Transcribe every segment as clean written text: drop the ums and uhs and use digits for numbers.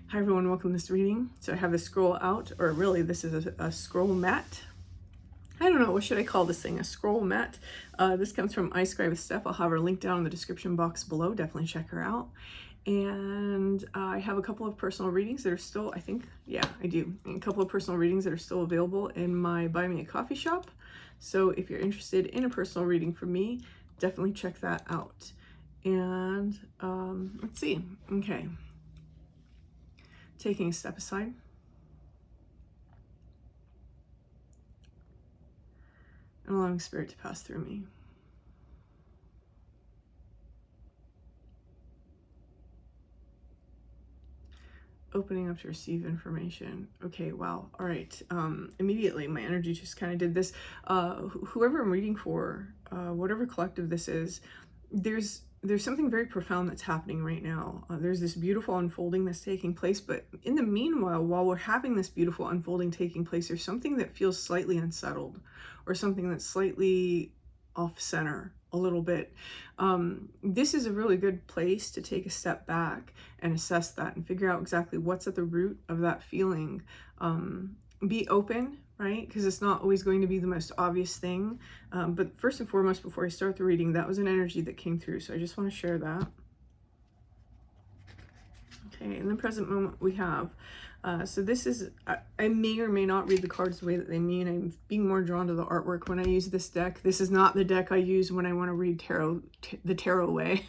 Hi everyone, welcome to this reading. So I have this scroll out, or really this is a scroll mat. I don't know, what should I call this thing? A scroll mat. This comes from I Scribe with Steph. I'll have her link down in the description box below. Definitely check her out. And I have a couple of personal readings that are still, I do. And a couple of personal readings that are still available in my Buy Me a Coffee shop. So if you're interested in a personal reading from me, definitely check that out. And let's see. Okay. Taking a step aside. And allowing spirit to pass through me. Opening up to receive information. Okay, wow. All right. Immediately, my energy just kind of did this. Whoever I'm reading for, whatever collective this is, there's something very profound that's happening right now. There's this beautiful unfolding that's taking place, but in the meanwhile, while we're having this beautiful unfolding taking place, there's something that feels slightly unsettled, or something that's slightly off center a little bit. This is a really good place to take a step back and assess that and figure out exactly what's at the root of that feeling. Be open, right? Because it's not always going to be the most obvious thing. But first and foremost, before I start the reading, that was an energy that came through. So I just want to share that. Okay, in the present moment we have, so this is, I may or may not read the cards the way that they mean. I'm being more drawn to the artwork when I use this deck. This is not the deck I use when I want to read tarot, the tarot way.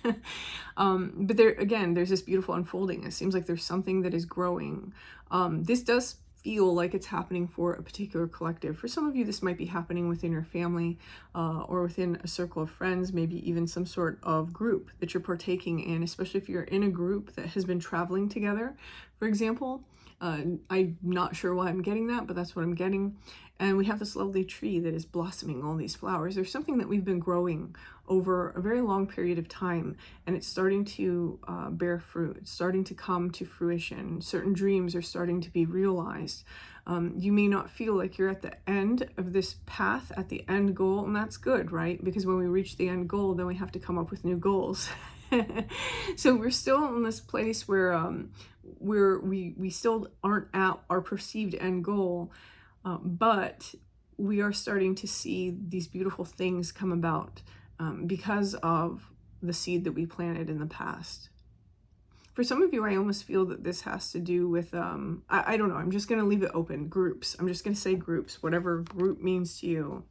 But there, again, there's this beautiful unfolding. It seems like there's something that is growing. This does feel like it's happening for a particular collective. For some of you, this might be happening within your family or within a circle of friends, maybe even some sort of group that you're partaking in, especially if you're in a group that has been traveling together, for example. I'm not sure why I'm getting that, but that's what I'm getting. And we have this lovely tree that is blossoming all these flowers. There's something that we've been growing over a very long period of time, and it's starting to bear fruit. It's starting to come to fruition. Certain dreams are starting to be realized. You may not feel like you're at the end of this path, at the end goal, and that's good, right? Because when we reach the end goal, then we have to come up with new goals. So we're still in this place where we still aren't at our perceived end goal, but we are starting to see these beautiful things come about because of the seed that we planted in the past. For some of you, I almost feel that this has to do with, I don't know, I'm just going to leave it open, groups. I'm just going to say groups, whatever group means to you.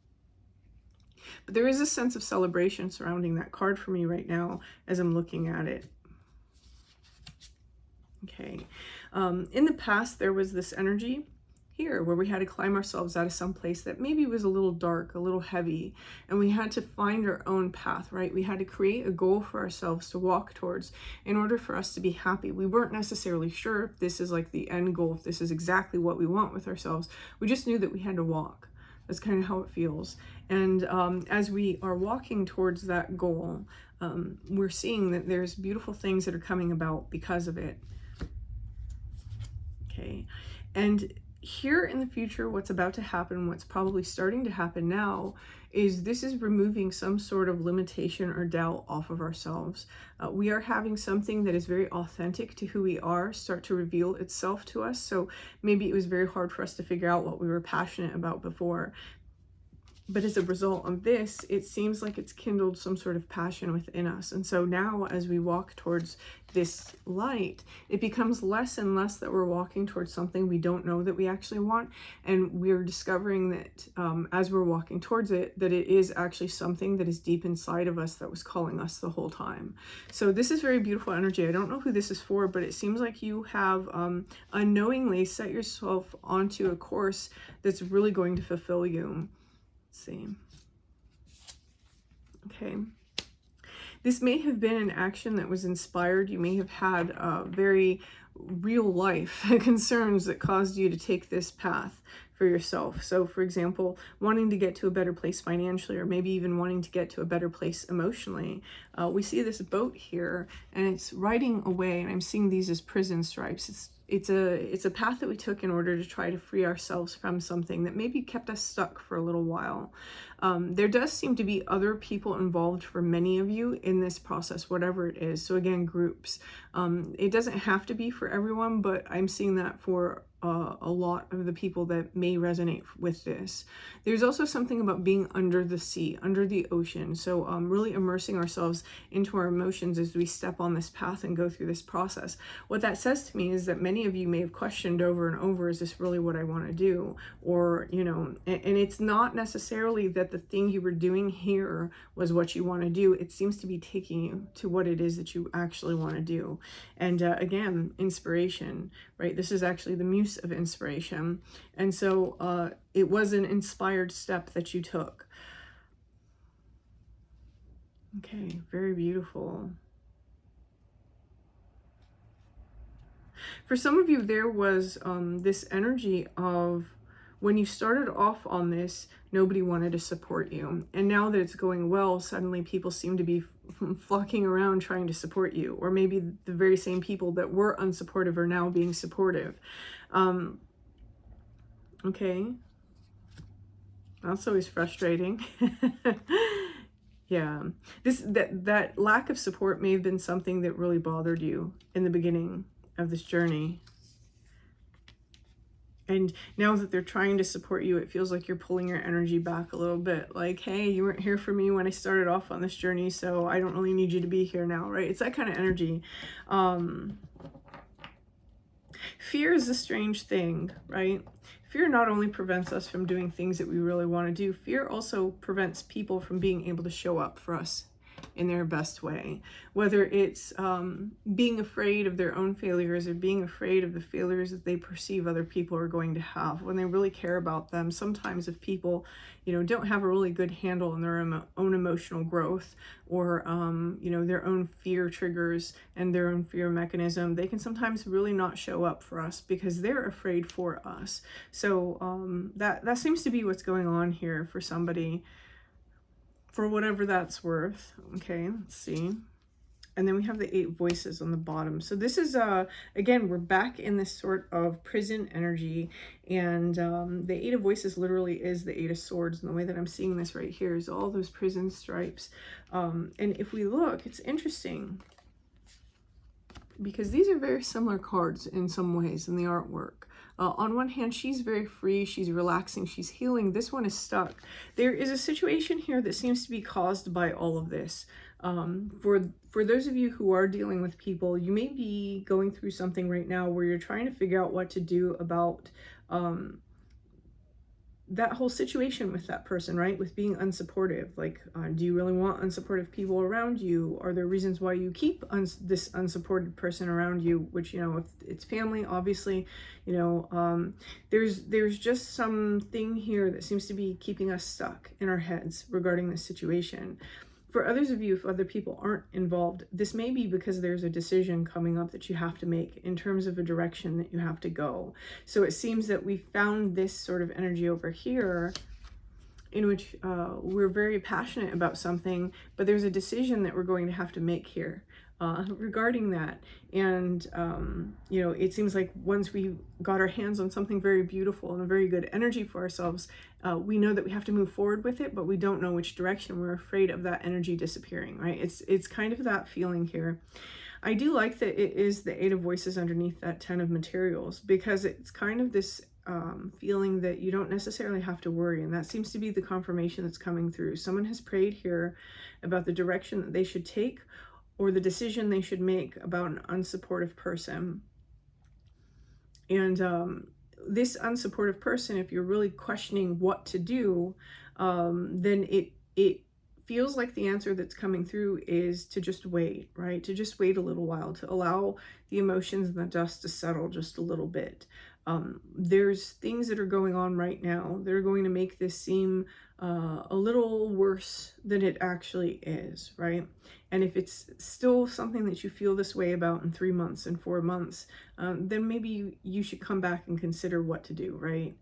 But there is a sense of celebration surrounding that card for me right now as I'm looking at it. Okay. In the past, there was this energy here where we had to climb ourselves out of some place that maybe was a little dark, a little heavy, and we had to find our own path, right? We had to create a goal for ourselves to walk towards in order for us to be happy. We weren't necessarily sure if this is like the end goal, if this is exactly what we want with ourselves. We just knew that we had to walk. That's kind of how it feels. And as we are walking towards that goal, we're seeing that there's beautiful things that are coming about because of it. Okay. And here in the future, what's about to happen, what's probably starting to happen now, is this is removing some sort of limitation or doubt off of ourselves. We are having something that is very authentic to who we are start to reveal itself to us. So maybe it was very hard for us to figure out what we were passionate about before. But as a result of this, it seems like it's kindled some sort of passion within us. And so now as we walk towards this light, it becomes less and less that we're walking towards something we don't know that we actually want. And we're discovering that as we're walking towards it, that it is actually something that is deep inside of us that was calling us the whole time. So this is very beautiful energy. I don't know who this is for, but it seems like you have unknowingly set yourself onto a course that's really going to fulfill you. See. Okay. This may have been an action that was inspired. You may have had very real life concerns that caused you to take this path for yourself. So for example, wanting to get to a better place financially, or maybe even wanting to get to a better place emotionally. We see this boat here and it's riding away, and I'm seeing these as prison stripes. It's it's a path that we took in order to try to free ourselves from something that maybe kept us stuck for a little while. There does seem to be other people involved for many of you in this process, whatever it is. So again, groups. It doesn't have to be for everyone, but I'm seeing that for a lot of the people that may resonate with this. There's also something about being under the sea, under the ocean. So really immersing ourselves into our emotions as we step on this path and go through this process. What that says to me is that many of you may have questioned over and over, is this really what I want to do? Or, you know, and it's not necessarily that the thing you were doing here was what you want to do. It seems to be taking you to what it is that you actually want to do. And again, inspiration, right? This is actually the muse of inspiration. And so it was an inspired step that you took. Okay, very beautiful. For some of you, there was this energy of, when you started off on this, nobody wanted to support you. And now that it's going well, suddenly people seem to be flocking around trying to support you. Or maybe the very same people that were unsupportive are now being supportive. Okay. That's always frustrating. Yeah. That lack of support may have been something that really bothered you in the beginning of this journey. And now that they're trying to support you, it feels like you're pulling your energy back a little bit. Like, hey, you weren't here for me when I started off on this journey, so I don't really need you to be here now, right? It's that kind of energy. Fear is a strange thing, right? Fear not only prevents us from doing things that we really want to do, fear also prevents people from being able to show up for us in their best way. Whether it's being afraid of their own failures or being afraid of the failures that they perceive other people are going to have when they really care about them. Sometimes if people, you know, don't have a really good handle on their own emotional growth, or you know, their own fear triggers and their own fear mechanism, they can sometimes really not show up for us because they're afraid for us. So that seems to be what's going on here for somebody, for whatever that's worth. Okay, let's see. And then we have the 8 voices on the bottom. So this is, again, we're back in this sort of prison energy. And the 8 of voices literally is the 8 of swords. And the way that I'm seeing this right here is all those prison stripes. And if we look, it's interesting, because these are very similar cards in some ways in the artwork. On one hand, she's very free, she's relaxing, she's healing. This one is stuck. There is a situation here that seems to be caused by all of this. For those of you who are dealing with people, you may be going through something right now where you're trying to figure out what to do about that whole situation with that person, right? With being unsupportive. Like, do you really want unsupportive people around you? Are there reasons why you keep this unsupported person around you? Which, you know, if it's family, obviously, you know, there's just something here that seems to be keeping us stuck in our heads regarding this situation. For others of you, if other people aren't involved, this may be because there's a decision coming up that you have to make in terms of a direction that you have to go. So it seems that we found this sort of energy over here in which we're very passionate about something, but there's a decision that we're going to have to make here regarding that. And, you know, it seems like once we got our hands on something very beautiful and a very good energy for ourselves, we know that we have to move forward with it, but we don't know which direction. We're afraid of that energy disappearing, right? It's kind of that feeling here. I do like that it is the 8 of voices underneath that 10 of materials, because it's kind of this feeling that you don't necessarily have to worry. And that seems to be the confirmation that's coming through. Someone has prayed here about the direction that they should take, or the decision they should make about an unsupportive person. And this unsupportive person, if you're really questioning what to do, then it feels like the answer that's coming through is to just wait, right? To just wait a little while, to allow the emotions and the dust to settle just a little bit. There's things that are going on right now that are going to make this seem a little worse than it actually is, right? And if it's still something that you feel this way about in 3 months and 4 months, then maybe you should come back and consider what to do, right?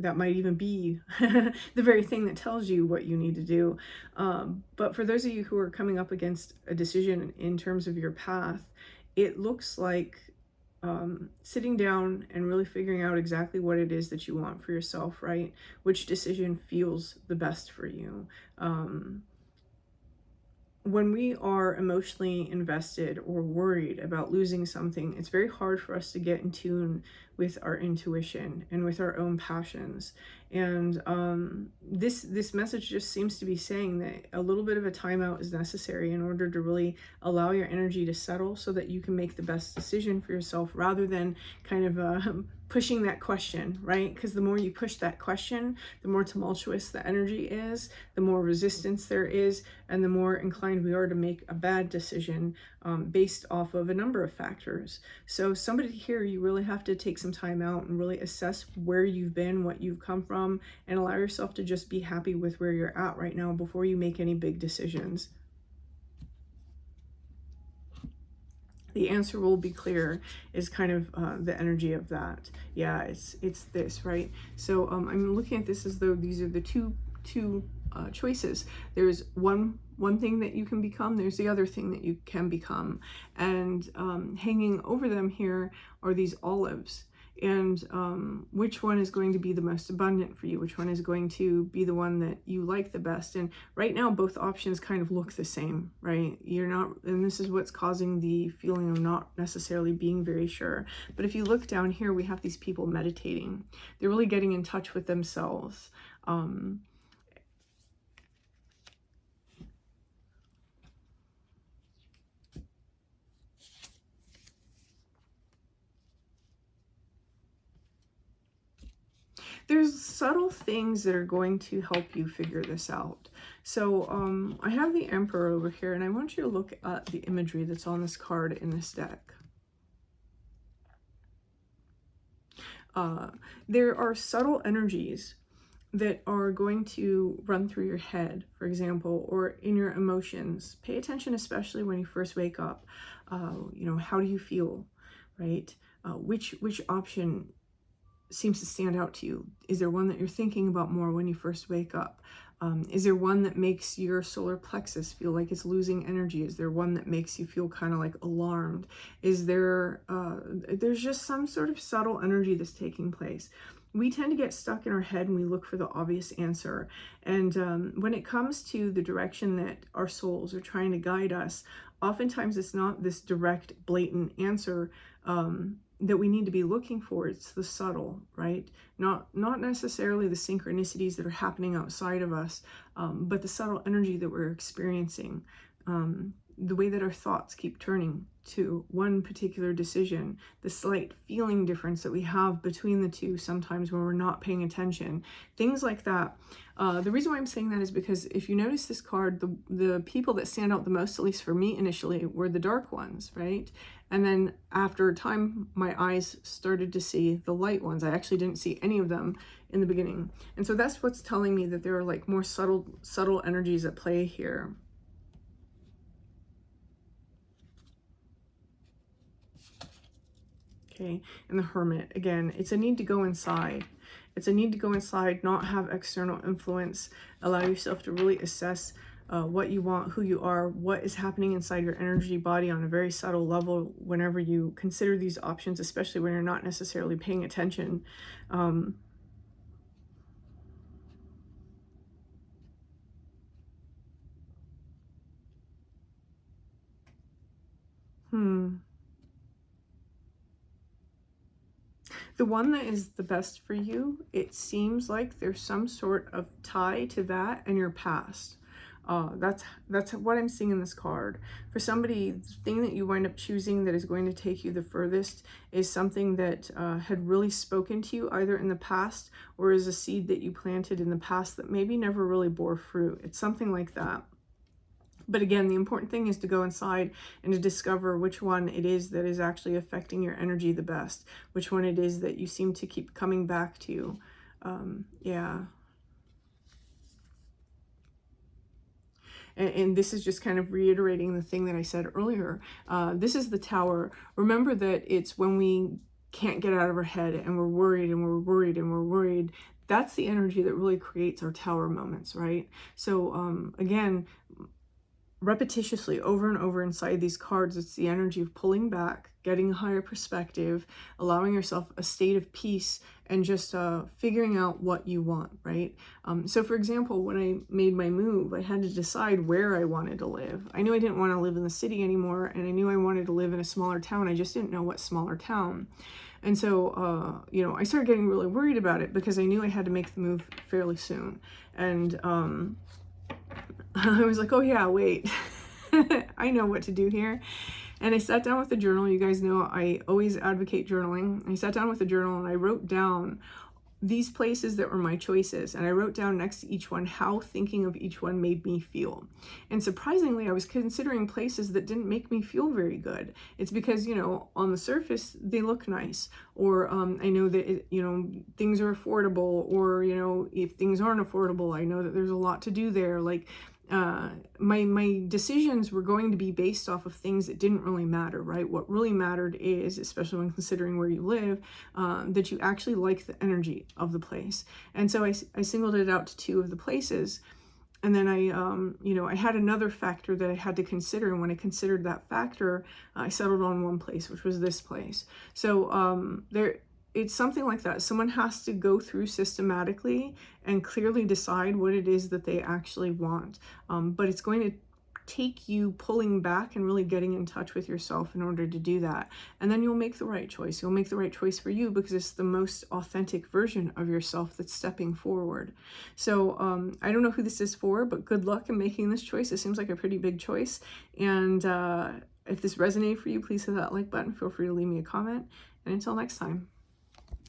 That might even be the very thing that tells you what you need to do. But for those of you who are coming up against a decision in terms of your path, it looks like sitting down and really figuring out exactly what it is that you want for yourself, right? Which decision feels the best for you. When we are emotionally invested or worried about losing something, it's very hard for us to get in tune with our intuition and with our own passions. And this message just seems to be saying that a little bit of a timeout is necessary in order to really allow your energy to settle so that you can make the best decision for yourself, rather than kind of pushing that question, right? Because the more you push that question, the more tumultuous the energy is, the more resistance there is, and the more inclined we are to make a bad decision based off of a number of factors. So somebody here, you really have to take some time out and really assess where you've been, what you've come from, and allow yourself to just be happy with where you're at right now before you make any big decisions. The answer will be clear is kind of the energy of that. Yeah, it's this, right? So I'm looking at this as though these are the two choices. There's one thing that you can become, there's the other thing that you can become, and hanging over them here are these olives. And which one is going to be the most abundant for you? Which one is going to be the one that you like the best? And right now, both options kind of look the same, right? You're not, and this is what's causing the feeling of not necessarily being very sure. But if you look down here, we have these people meditating. They're really getting in touch with themselves. There's subtle things that are going to help you figure this out. So I have the Emperor over here, and I want you to look at the imagery that's on this card in this deck. There are subtle energies that are going to run through your head, for example, or in your emotions. Pay attention, especially when you first wake up. How do you feel, right? Which option seems to stand out to you? Is there one that you're thinking about more when you first wake up? Is there one that makes your solar plexus feel like it's losing energy? Is there one that makes you feel kind of like alarmed? Is there, there's just some sort of subtle energy that's taking place. We tend to get stuck in our head and we look for the obvious answer. And when it comes to the direction that our souls are trying to guide us, oftentimes it's not this direct, blatant answer that we need to be looking for. It's the subtle, right? Not necessarily the synchronicities that are happening outside of us, but the subtle energy that we're experiencing. The way that our thoughts keep turning to one particular decision, the slight feeling difference that we have between the two sometimes when we're not paying attention, things like that. The reason why I'm saying that is because if you notice this card, the people that stand out the most, at least for me initially, were the dark ones, right? And then after a time, my eyes started to see the light ones. I actually didn't see any of them in the beginning. And so that's what's telling me that there are like more subtle energies at play here. Okay, and the Hermit, again, it's a need to go inside. It's a need to go inside, not have external influence. Allow yourself to really assess what you want, who you are, what is happening inside your energy body on a very subtle level whenever you consider these options, especially when you're not necessarily paying attention. The one that is the best for you, it seems like there's some sort of tie to that and your past. That's what I'm seeing in this card. For somebody, the thing that you wind up choosing that is going to take you the furthest is something that had really spoken to you either in the past or is a seed that you planted in the past that maybe never really bore fruit. It's something like that. But again, the important thing is to go inside and to discover which one it is that is actually affecting your energy the best, which one it is that you seem to keep coming back to. Yeah. And this is just kind of reiterating the thing that I said earlier. This is the Tower. Remember that it's when we can't get out of our head and we're worried and we're worried and we're worried. That's the energy that really creates our Tower moments, right? So again, repetitiously over and over inside these cards. It's the energy of pulling back, getting a higher perspective, allowing yourself a state of peace, and just figuring out what you want, right? So for example, when I made my move, I had to decide where I wanted to live. I knew I didn't want to live in the city anymore, and I knew I wanted to live in a smaller town. I just didn't know what smaller town. And so, you know, I started getting really worried about it because I knew I had to make the move fairly soon. And I was like, oh yeah, wait, I know what to do here. And I sat down with a journal. You guys know I always advocate journaling. I sat down with a journal and I wrote down these places that were my choices. And I wrote down next to each one how thinking of each one made me feel. And surprisingly, I was considering places that didn't make me feel very good. It's because, you know, on the surface, they look nice. Or I know that, you know, things are affordable. Or, you know, if things aren't affordable, I know that there's a lot to do there. Like, my decisions were going to be based off of things that didn't really matter, right? What really mattered is, especially when considering where you live, that you actually like the energy of the place. And so I singled it out to 2 of the places. And then you know, I had another factor that I had to consider. And when I considered that factor, I settled on one place, which was this place. So it's something like that. Someone has to go through systematically and clearly decide what it is that they actually want. But it's going to take you pulling back and really getting in touch with yourself in order to do that. And then you'll make the right choice. You'll make the right choice for you because it's the most authentic version of yourself that's stepping forward. So I don't know who this is for, but good luck in making this choice. It seems like a pretty big choice. And if this resonated for you, please hit that like button. Feel free to leave me a comment. And until next time.